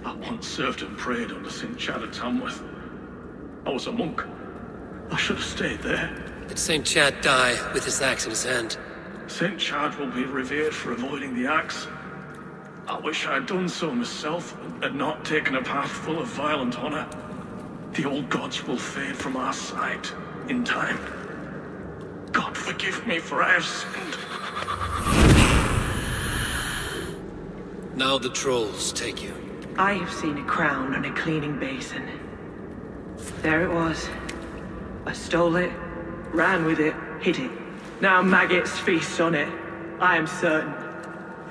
I once served and prayed under St. Chad of Tamworth. I was a monk. I should have stayed there. Did St. Chad die with his axe in his hand? St. Chad will be revered for avoiding the axe. I wish I had done so myself, and not taken a path full of violent honor. The old gods will fade from our sight in time. God forgive me, for I have sinned. Now the trolls take you. I have seen a crown and a cleaning basin. There it was. I stole it, ran with it, hid it. Now maggots feast on it, I am certain.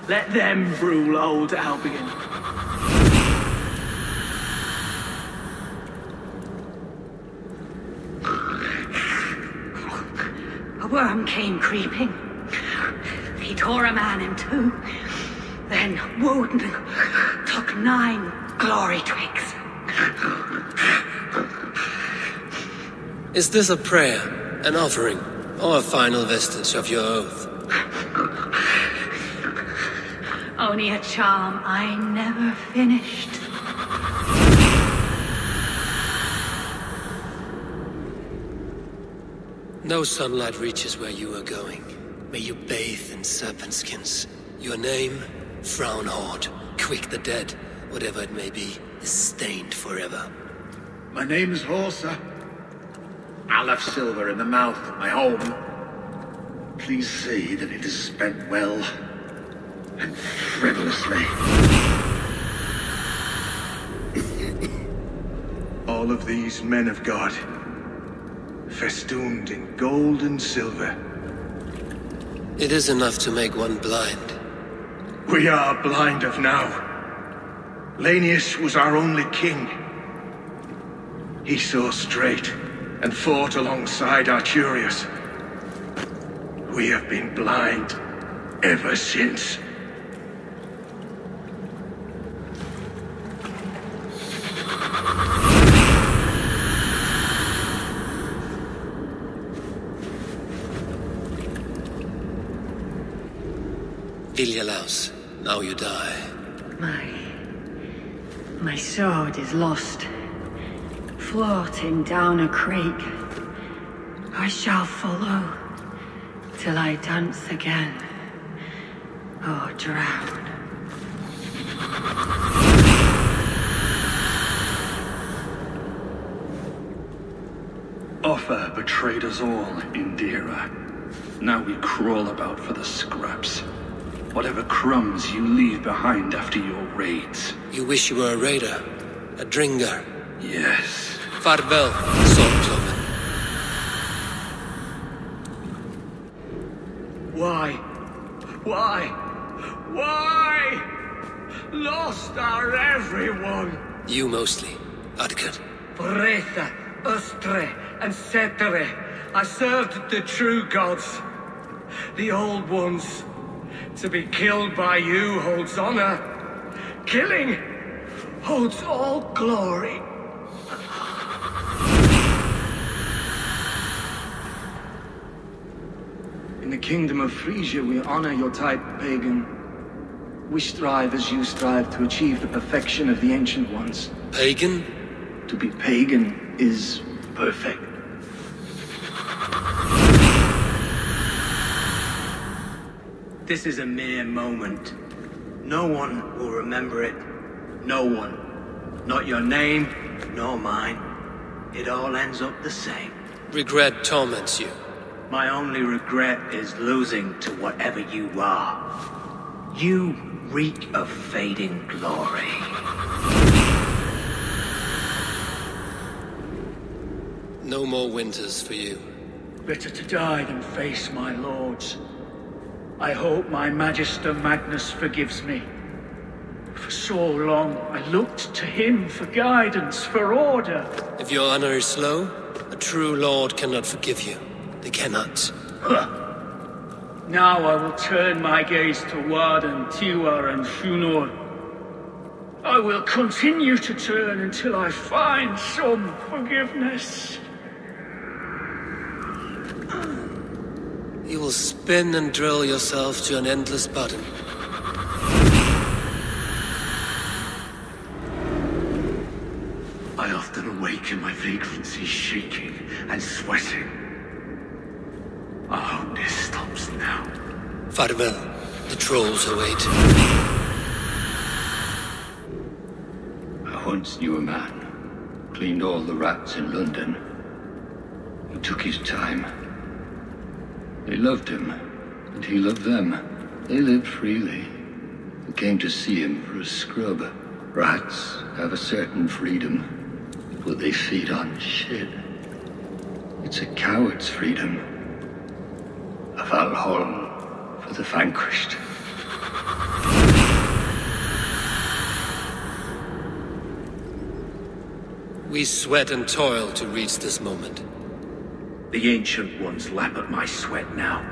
Let them rule old Albion. A worm came creeping. He tore a man in two. Then Woden took 9 glory twigs. Is this a prayer, an offering, or a final vestige of your oath? Only a charm I never finished. No sunlight reaches where you are going. May you bathe in serpent skins. Your name, Frown Horde, Quick the Dead, whatever it may be, is stained forever. My name's Horsa. I'll have silver in the mouth, my home. Please say that it is spent well and frivolously. All of these men of God, festooned in gold and silver. It is enough to make one blind. We are blind of now. Lanius was our only king. He saw straight and fought alongside Arturius. We have been blind ever since. Viljalaus, now you die. My sword is lost. Floating down a creek. I shall follow till I dance again or drown. Offa betrayed us all, Indira. Now we crawl about for the scraps. Whatever crumbs you leave behind after your raids. You wish you were a raider, a dringar. Yes. Farvel, Swordcloven. Why? Why? Why? Lost are everyone. You mostly, Adkad. Bretha, Ustre, and Setere. I served the true gods. The old ones. To be killed by you holds honor. Killing holds all glory. In the kingdom of Frisia, we honor your type, pagan. We strive as you strive to achieve the perfection of the ancient ones. Pagan? To be pagan is perfect. This is a mere moment. No one will remember it. No one. Not your name, nor mine. It all ends up the same. Regret torments you. My only regret is losing to whatever you are. You reek of fading glory. No more winters for you. Better to die than face my lords. I hope my Magister Magnus forgives me. For so long, I looked to him for guidance, for order. If your honor is slow, a true lord cannot forgive you. They cannot. Now I will turn my gaze to Warden, Tiwar, and Shunor. I will continue to turn until I find some forgiveness. You will spin and drill yourself to an endless button. I often awake in my vagrancy, shaking and sweating. I hope this stops now. Farewell. The trolls await. I once knew a man. Cleaned all the rats in London. He took his time. They loved him, and he loved them. They lived freely. They came to see him for a scrub. Rats have a certain freedom, but they feed on shit. It's a coward's freedom. A Valhalla for the vanquished. We sweat and toil to reach this moment. The Ancient Ones lap at my sweat now.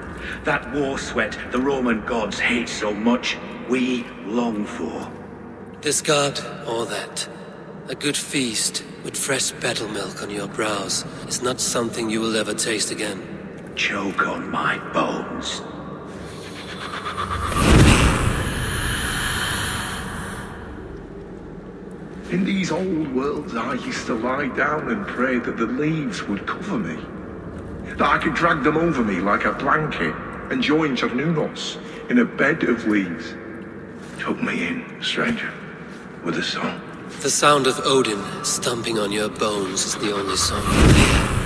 That war sweat the Roman gods hate so much, we long for. Discard all that. A good feast with fresh battle milk on your brows is not something you will ever taste again. Choke on my bones. In these old worlds, I used to lie down and pray that the leaves would cover me. That I could drag them over me like a blanket and join Cernunos in a bed of leaves. Tuck me in, stranger, with a song. The sound of Odin stomping on your bones is the only song you hear.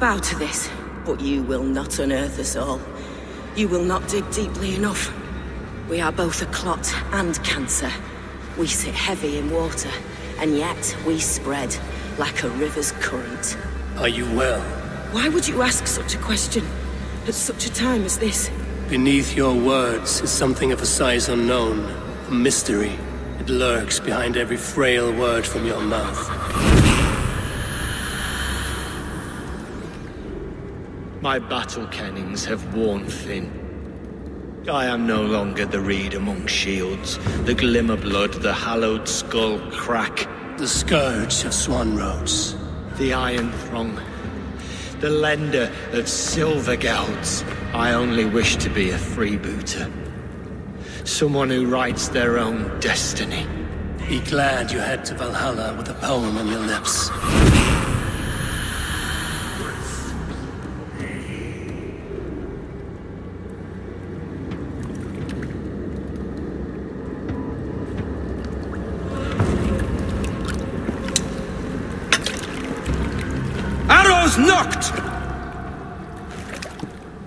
Bow to this, but you will not unearth us all. You will not dig deeply enough. We are both a clot and cancer. We sit heavy in water, and yet we spread like a river's current. Are you well? Why would you ask such a question at such a time as this? Beneath your words is something of a size unknown, a mystery. It lurks behind every frail word from your mouth. My battle kennings have worn thin. I am no longer the reed among shields, the glimmer blood, the hallowed skull crack. The scourge of Swan Roads. The Iron Throng. The lender of silver gelds. I only wish to be a freebooter. Someone who writes their own destiny. Be glad you head to Valhalla with a poem on your lips. Knocked!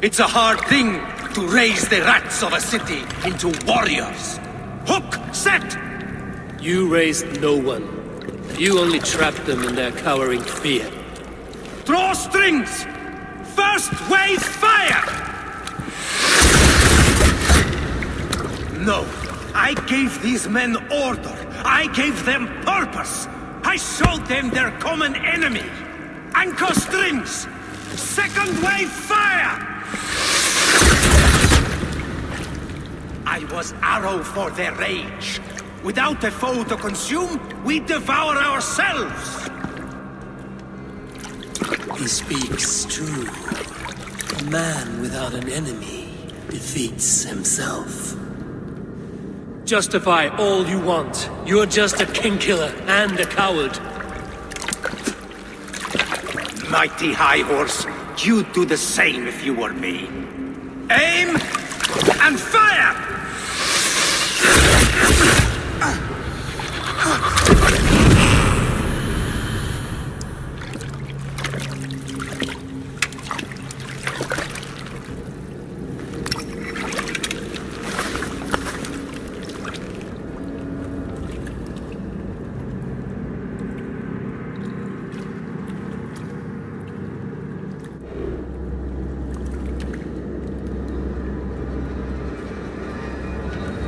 It's a hard thing to raise the rats of a city into warriors. Hook! Set! You raised no one. You only trapped them in their cowering fear. Draw strings! First wave fire! No, I gave these men order. I gave them purpose. I showed them their common enemy. Anchor strings! Second wave fire! I was arrow for their rage. Without a foe to consume, we devour ourselves! He speaks true. A man without an enemy defeats himself. Justify all you want. You're just a king-killer and a coward. Mighty High Horse, you'd do the same if you were me. Aim and fire!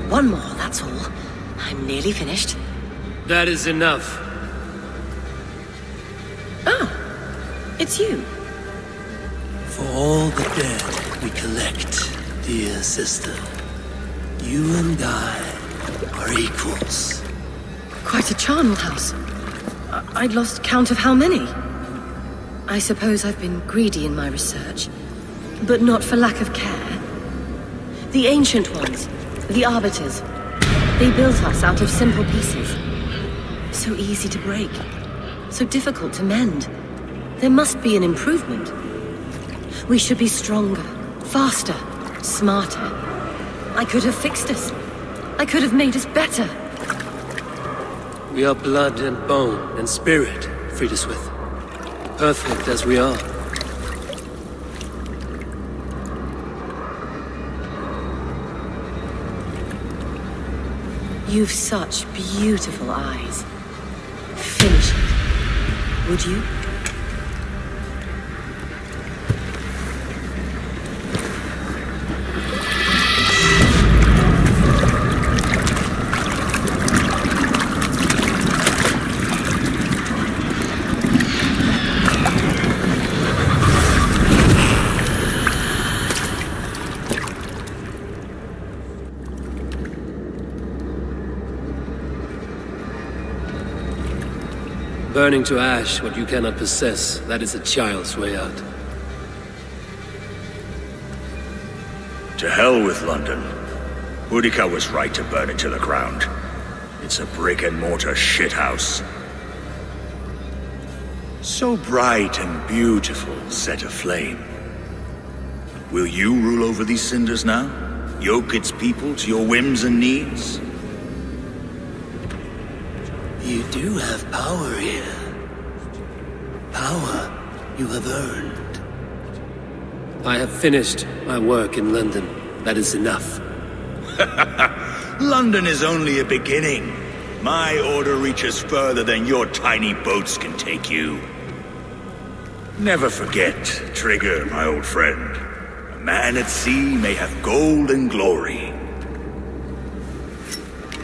One more, that's all. I'm nearly finished. That is enough. Oh, it's you. For all the dead we collect, dear sister, you and I are equals. Quite a charnel house. I'd lost count of how many. I suppose I've been greedy in my research, but not for lack of care. The ancient ones, the arbiters, they built us out of simple pieces. So easy to break, so difficult to mend. There must be an improvement. We should be stronger, faster, smarter. I could have fixed us. I could have made us better. We are blood and bone and spirit, Friedeswith. Perfect as we are. You've such beautiful eyes. Finish it, would you? Burning to ash what you cannot possess, that is a child's way out. To hell with London. Boudica was right to burn it to the ground. It's a brick-and-mortar shithouse. So bright and beautiful, set aflame. Will you rule over these cinders now? Yoke its people to your whims and needs? You do have power here. Power you have earned. I have finished my work in London. That is enough. London is only a beginning. My order reaches further than your tiny boats can take you. Never forget, Trigger, my old friend. A man at sea may have gold and glory,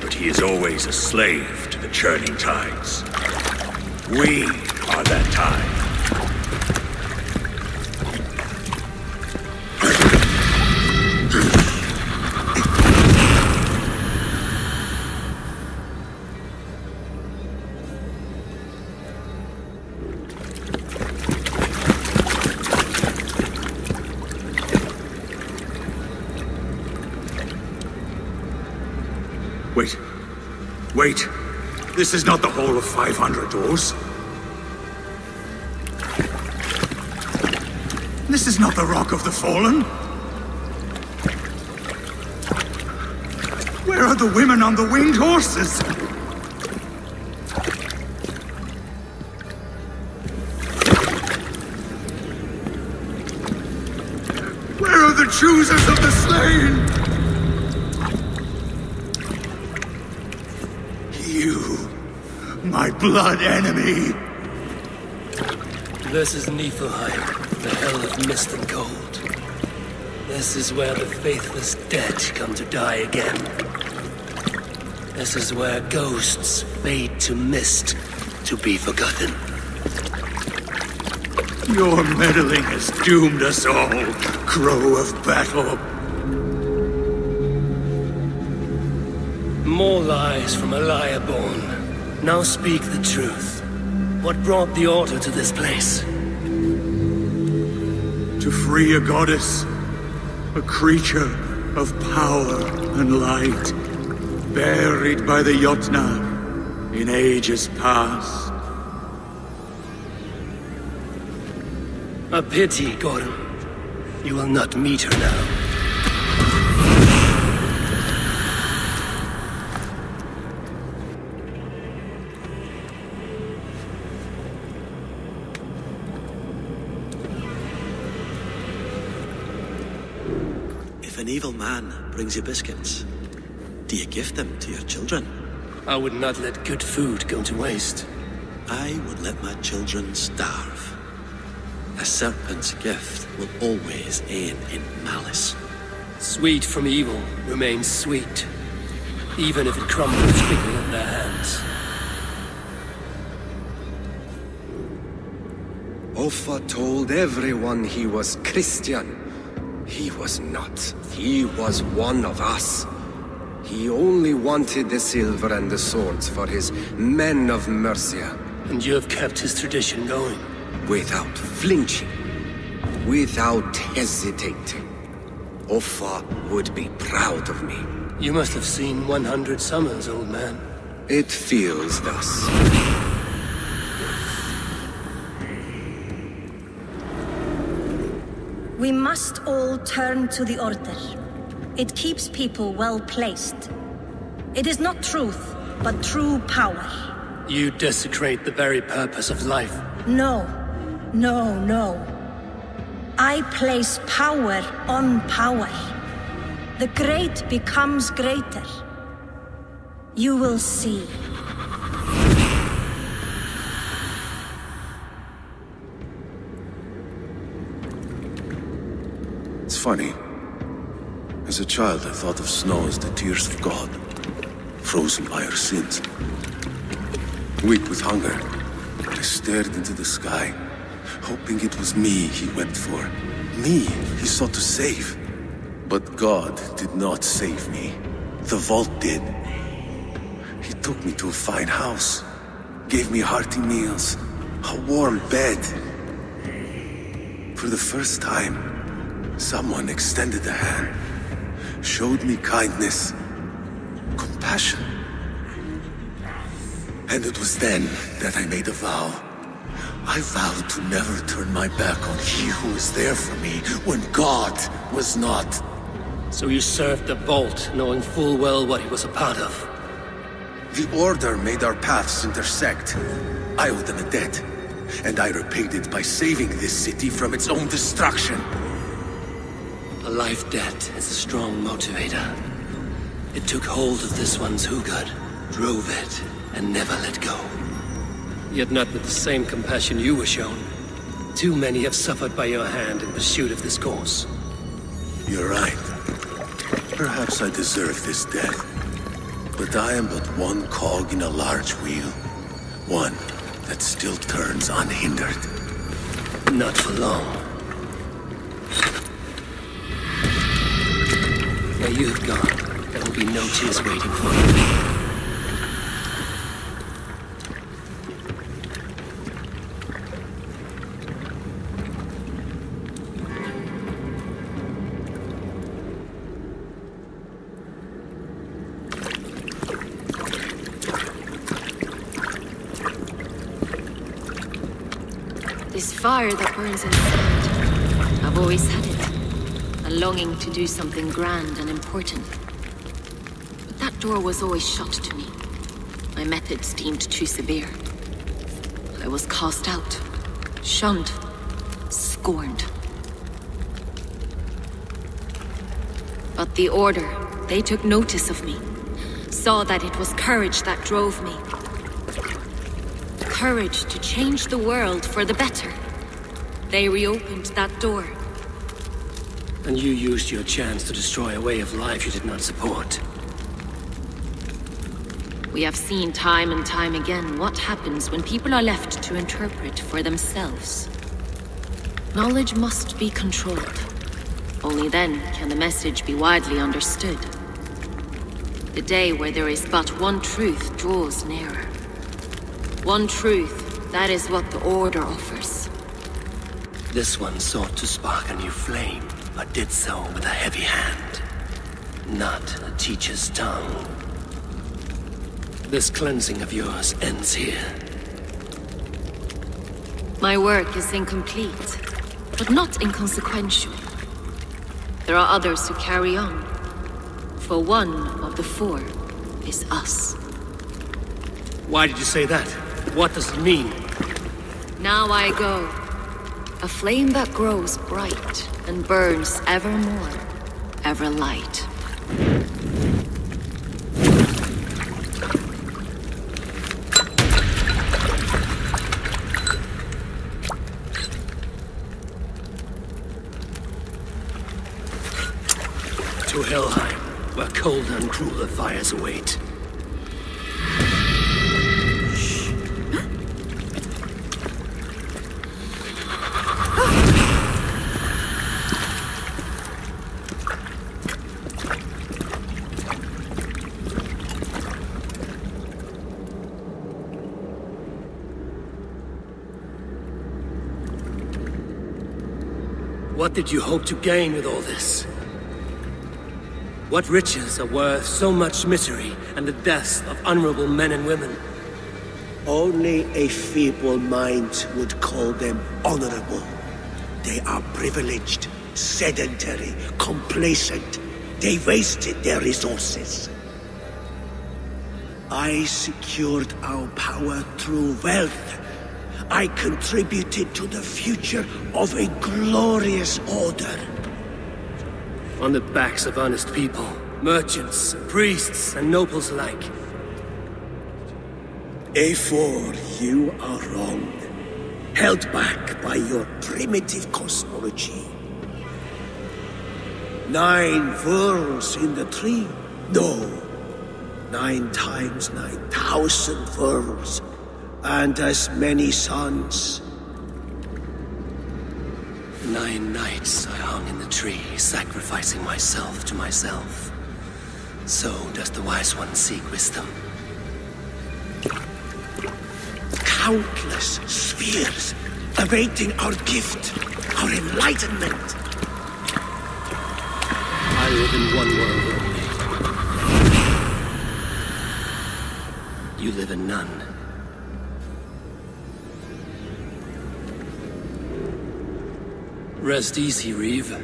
but he is always a slave to the churning tides. We are that tide. Wait. This is not the Hall of 500 Doors. This is not the Rock of the Fallen. Where are the women on the winged horses? Where are the choosers of the slain? My blood enemy! This is Niflheim, the hell of mist and cold. This is where the faithless dead come to die again. This is where ghosts fade to mist, to be forgotten. Your meddling has doomed us all, Crow of Battle. More lies from a liar born. Now speak the truth. What brought the Order to this place? To free a goddess, a creature of power and light, buried by the Jotnar in ages past. A pity, Gordon. You will not meet her now. If an evil man brings you biscuits, do you give them to your children? I would not let good food go to waste. I would let my children starve. A serpent's gift will always end in malice. Sweet from evil remains sweet, even if it crumbles quickly in their hands. Offa told everyone he was Christian. He was not. He was one of us. He only wanted the silver and the swords for his men of Mercia. And you have kept his tradition going? Without flinching. Without hesitating. Offa would be proud of me. You must have seen 100 summers, old man. It feels thus. We must all turn to the Order. It keeps people well placed. It is not truth, but true power. You desecrate the very purpose of life. No. No, no. I place power on power. The great becomes greater. You will see. It's funny. As a child, I thought of snow as the tears of God, frozen by our sins. Weak with hunger, I stared into the sky, hoping it was me he wept for. Me he sought to save. But God did not save me. The vault did. He took me to a fine house, gave me hearty meals, a warm bed. For the first time, someone extended a hand, showed me kindness, compassion. And it was then that I made a vow. I vowed to never turn my back on he who was there for me when God was not. So you served the Vault, knowing full well what he was a part of. The Order made our paths intersect. I owed them a debt, and I repaid it by saving this city from its own destruction. A life debt is a strong motivator. It took hold of this one's Hugad, drove it, and never let go. Yet not with the same compassion you were shown. Too many have suffered by your hand in pursuit of this cause. You're right. Perhaps I deserve this death. But I am but one cog in a large wheel. One that still turns unhindered. Not for long. Where you've gone, there will be no tears waiting for you. This fire that burns inside, I've always had it. A longing to do something grand and important. But that door was always shut to me. My methods deemed too severe. I was cast out, shunned, scorned. But the Order, they took notice of me. Saw that it was courage that drove me. Courage to change the world for the better. They reopened that door. And you used your chance to destroy a way of life you did not support. We have seen time and time again what happens when people are left to interpret for themselves. Knowledge must be controlled. Only then can the message be widely understood. The day where there is but one truth draws nearer. One truth, that is what the Order offers. This one sought to spark a new flame, but did so with a heavy hand, not a teacher's tongue. This cleansing of yours ends here. My work is incomplete, but not inconsequential. There are others who carry on. For one of the four is us. Why did you say that? What does it mean? Now I go. A flame that grows bright and burns ever more, ever light. To Helheim, where cold and crueler fires await. What did you hope to gain with all this? What riches are worth so much misery and the deaths of honorable men and women? Only a feeble mind would call them honorable. They are privileged, sedentary, complacent. They wasted their resources. I secured our power through wealth. I contributed to the future of a glorious order. On the backs of honest people, merchants, priests, and nobles alike. A4, you are wrong. Held back by your primitive cosmology. 9 worlds in the tree? No. 9 times 9,000 worlds. And as many suns. 9 nights I hung in the tree, sacrificing myself to myself. So does the Wise One seek wisdom. Countless spheres, awaiting our gift, our enlightenment. I live in one world only. You live in none. Rest easy, Reeve.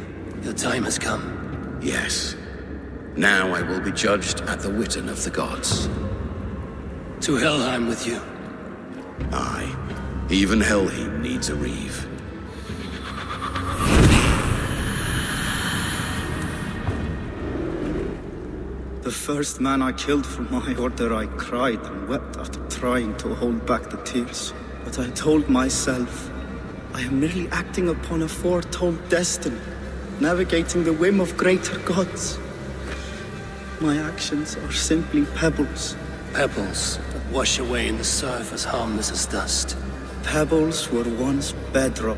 Your time has come. Yes. Now I will be judged at the Witten of the gods. To Helheim with you. Aye. Even Helheim needs a Reeve. The first man I killed for my order, I cried and wept after trying to hold back the tears. But I told myself, I am merely acting upon a foretold destiny, navigating the whim of greater gods. My actions are simply pebbles. Pebbles that wash away in the surf as harmless as dust. Pebbles were once bedrock.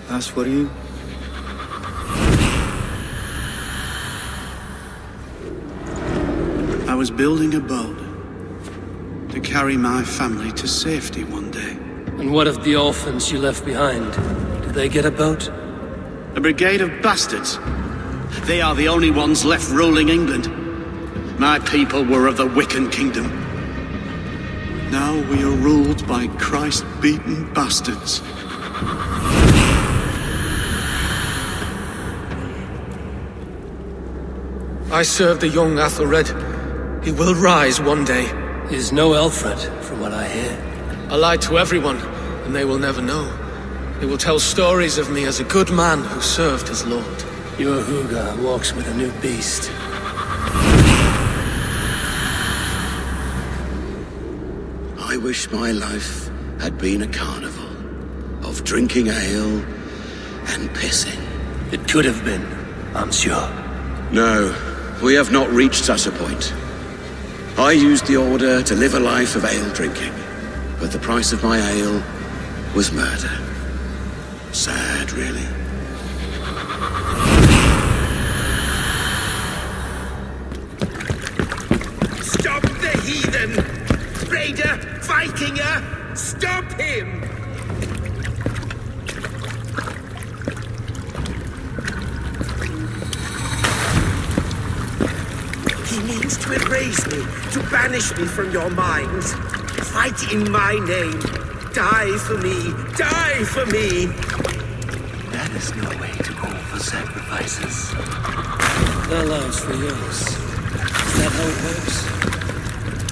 As were you. I was building a boat to carry my family to safety one day. And what of the orphans you left behind? Did they get a boat? A brigade of bastards. They are the only ones left ruling England. My people were of the Wiccan kingdom. Now we are ruled by Christ-beaten bastards. I serve the young Athelred. He will rise one day. He is no Alfred, from what I hear. I lied to everyone, and they will never know. They will tell stories of me as a good man who served his lord. Your Huga walks with a new beast. I wish my life had been a carnival of drinking ale and pissing. It could have been, I'm sure. No, we have not reached such a point. I used the order to live a life of ale drinking, but the price of my ale was murder. Sad, really. Stop the heathen! Raider! Vikinger! Stop him! He means to erase me, to banish me from your minds. Fight in my name. Die for me. Die for me. That is no way to offer sacrifices. Their lives for yours. Is that how it works?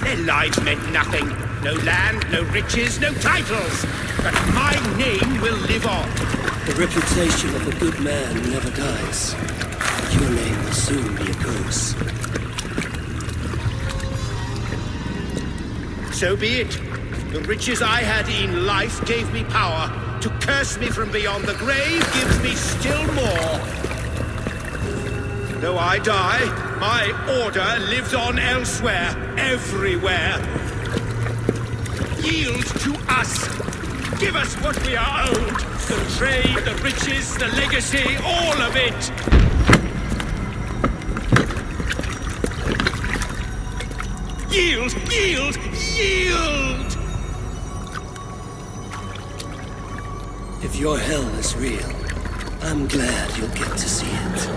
Their lives meant nothing. No land, no riches, no titles. But my name will live on. The reputation of a good man never dies. Your name will soon be a curse. So be it. The riches I had in life gave me power. To curse me from beyond the grave gives me still more. Though I die, my order lives on elsewhere, everywhere. Yield to us. Give us what we are owed. The trade, the riches, the legacy, all of it. Yield! Yield! Yield! If your hell is real, I'm glad you'll get to see it.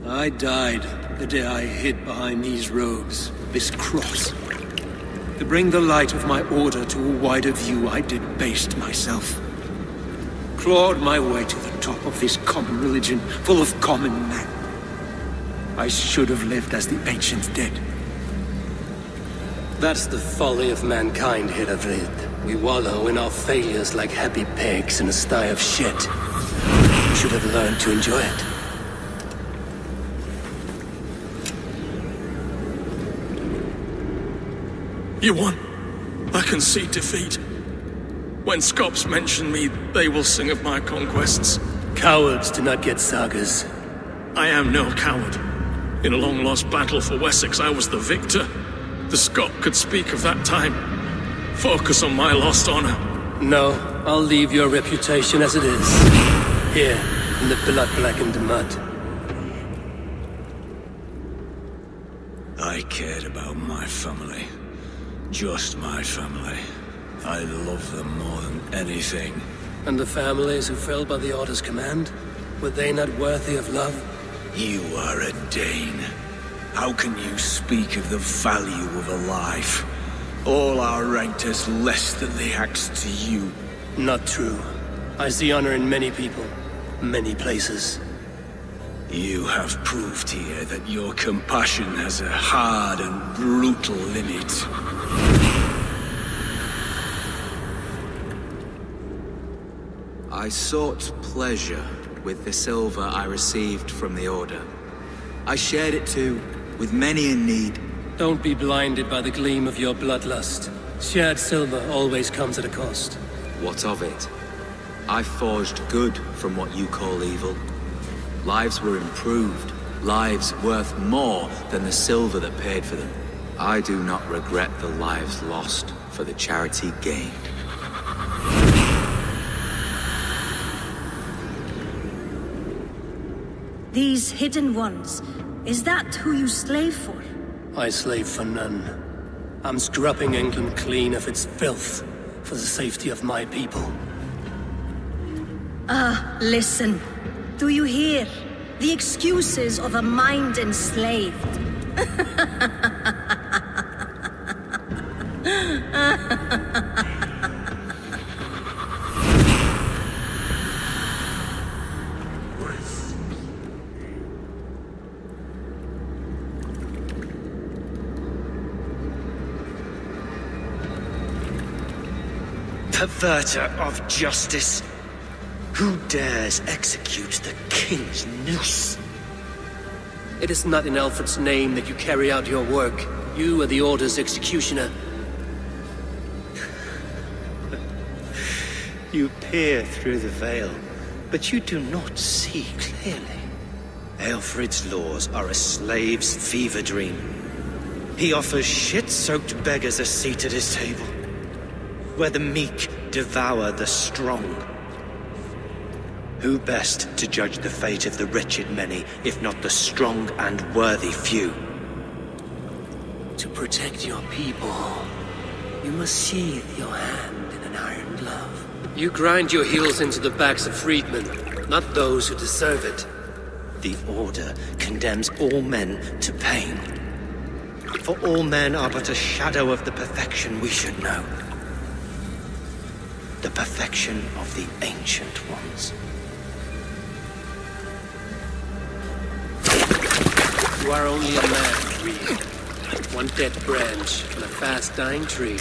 I died the day I hid behind these robes, this cross. To bring the light of my order to a wider view, I debased myself. Clawed my way to the top of this common religion, full of common men. I should have lived as the ancients did. That's the folly of mankind, Hedavrid. We wallow in our failures like happy pigs in a sty of shit. We should have learned to enjoy it. You won. I concede defeat. When Scops mention me, they will sing of my conquests. Cowards do not get sagas. I am no coward. In a long-lost battle for Wessex, I was the victor. The Scot could speak of that time. Focus on my lost honor. No, I'll leave your reputation as it is. Here, in the blood-blackened mud. I cared about my family. Just my family. I love them more than anything. And the families who fell by the Order's command? Were they not worthy of love? You are a Dane. How can you speak of the value of a life? All are ranked as less than the axe to you. Not true. I see honor in many people, many places. You have proved here that your compassion has a hard and brutal limit. I sought pleasure with the silver I received from the Order. I shared it too, with many in need. Don't be blinded by the gleam of your bloodlust. Shared silver always comes at a cost. What of it? I forged good from what you call evil. Lives were improved, lives worth more than the silver that paid for them. I do not regret the lives lost for the charity gained. These hidden ones, is that who you slave for? I slave for none. I'm scrubbing England clean of its filth for the safety of my people. Listen. Do you hear? The excuses of a mind enslaved. Perverter of justice. Who dares execute the king's noose? It is not in Alfred's name that you carry out your work. You are the Order's executioner. You peer through the veil, but you do not see clearly. Alfred's laws are a slave's fever dream. He offers shit-soaked beggars a seat at his table, where the meek devour the strong. Who best to judge the fate of the wretched many, if not the strong and worthy few? To protect your people, you must sheathe your hand in an iron glove. You grind your heels into the backs of freedmen, not those who deserve it. The Order condemns all men to pain. For all men are but a shadow of the perfection we should know. The perfection of the Ancient Ones. You are only a man, Reed. One dead branch on a fast-dying tree.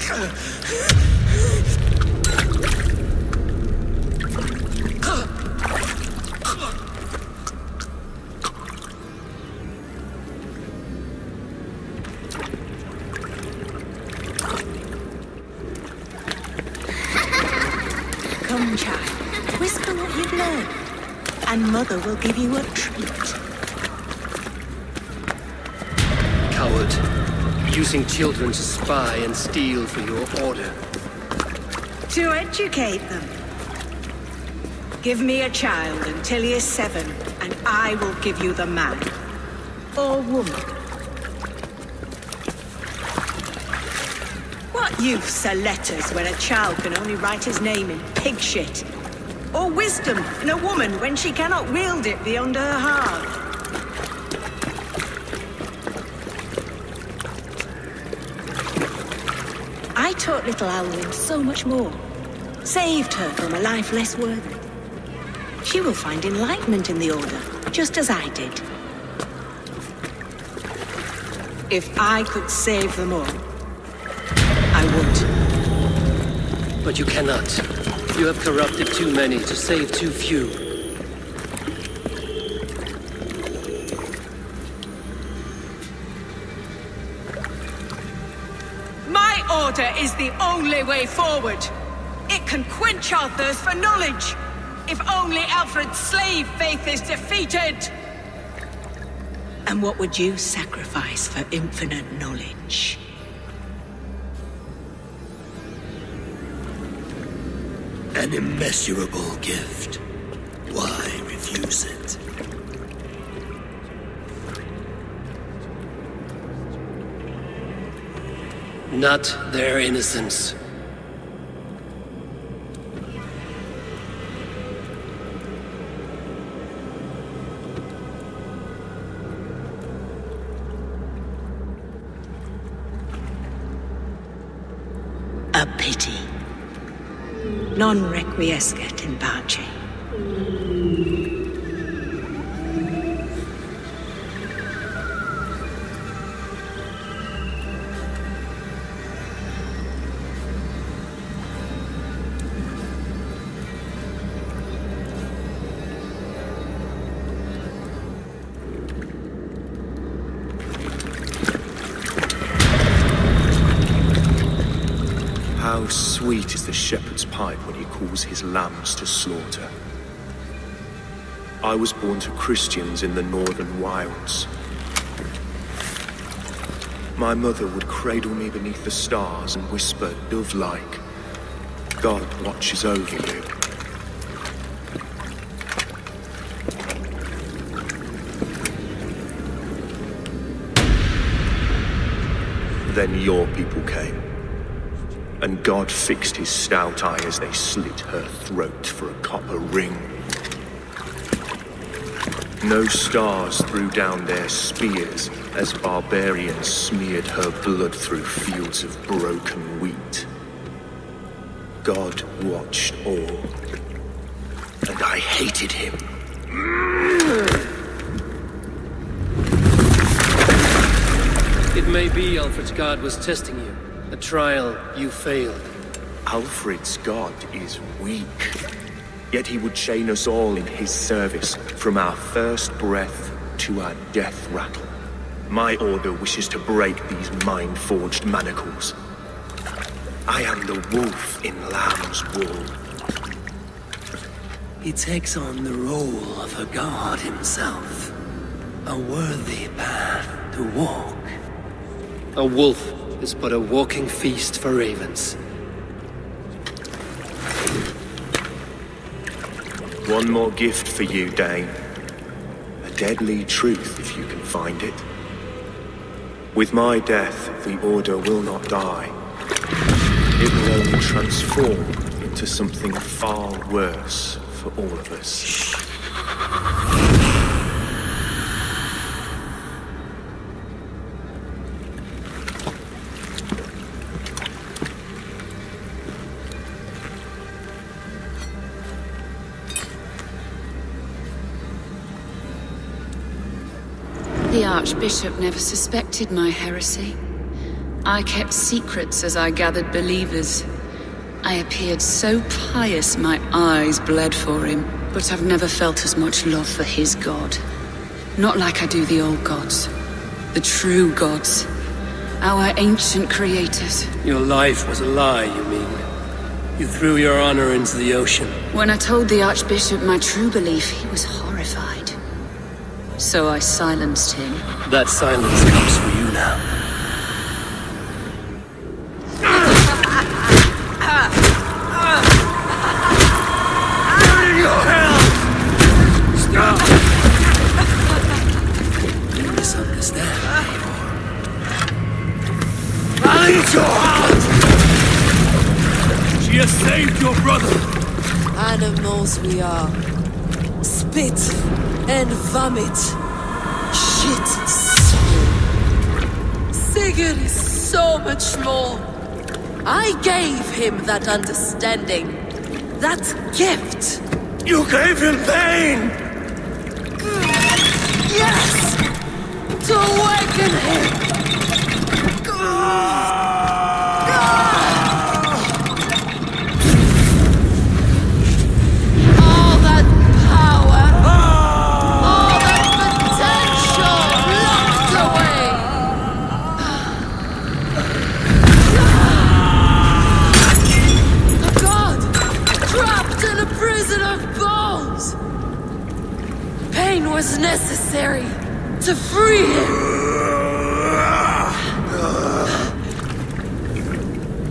Come, child. Whisper what you've learned, and Mother will give you a treat. Coward. Using children to spy and steal for your Order. To educate them. Give me a child until he is 7, and I will give you the man. Or woman. What use are letters when a child can only write his name in pig shit? Or wisdom in a woman when she cannot wield it beyond her heart? I taught little Alwyn so much more. Saved her from a life less worthy. She will find enlightenment in the Order, just as I did. If I could save them all, I would. But you cannot. You have corrupted too many to save too few. My Order is the only way forward. It can quench our thirst for knowledge. If only Alfred's slave faith is defeated. And what would you sacrifice for infinite knowledge? An immeasurable gift. Why refuse it? Not their innocence. A pity. Non requiescat in pace. How sweet is the shepherd's pipe when he calls his lambs to slaughter. I was born to Christians in the northern wilds. My mother would cradle me beneath the stars and whisper, dove-like, God watches over you. Then your people came. And God fixed his stout eye as they slit her throat for a copper ring. No stars threw down their spears as barbarians smeared her blood through fields of broken wheat. God watched all, and I hated him. It may be Alfred's God was testing you. A trial you failed. Alfred's God is weak. Yet he would chain us all in his service, from our first breath to our death rattle. My order wishes to break these mind-forged manacles. I am the wolf in lamb's wool. He takes on the role of a god himself. A worthy path to walk. A wolf is but a walking feast for ravens. One more gift for you, Dane. A deadly truth, if you can find it. With my death, the Order will not die. It will only transform into something far worse for all of us. The Archbishop never suspected my heresy. I kept secrets as I gathered believers. I appeared so pious my eyes bled for him, but I've never felt as much love for his god. Not like I do the old gods. The true gods. Our ancient creators. Your life was a lie, you mean? You threw your honor into the ocean. When I told the Archbishop my true belief, he was horrified. So I silenced him. That silence comes for you now. Burn in your hell! Stop! You misunderstand, Eivor. I'll eat your heart! She has saved your brother! Animals we are. Spit and vomit. Shit. Sigurd is so much more. I gave him that understanding. That gift. You gave him pain! Yes! To awaken him! All that power, all that potential locked away! A god trapped in a prison of bones! Pain was necessary to free him!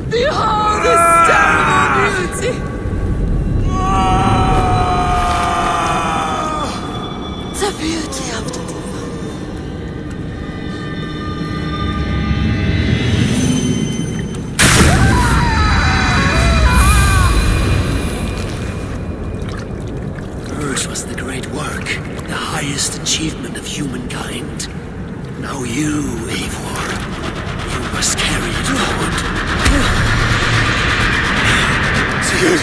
Behold his terrible beauty! The beauty of the Hers was the great work, the highest achievement of humankind. Now you, Eivor, you must carry it forward. Sigurd!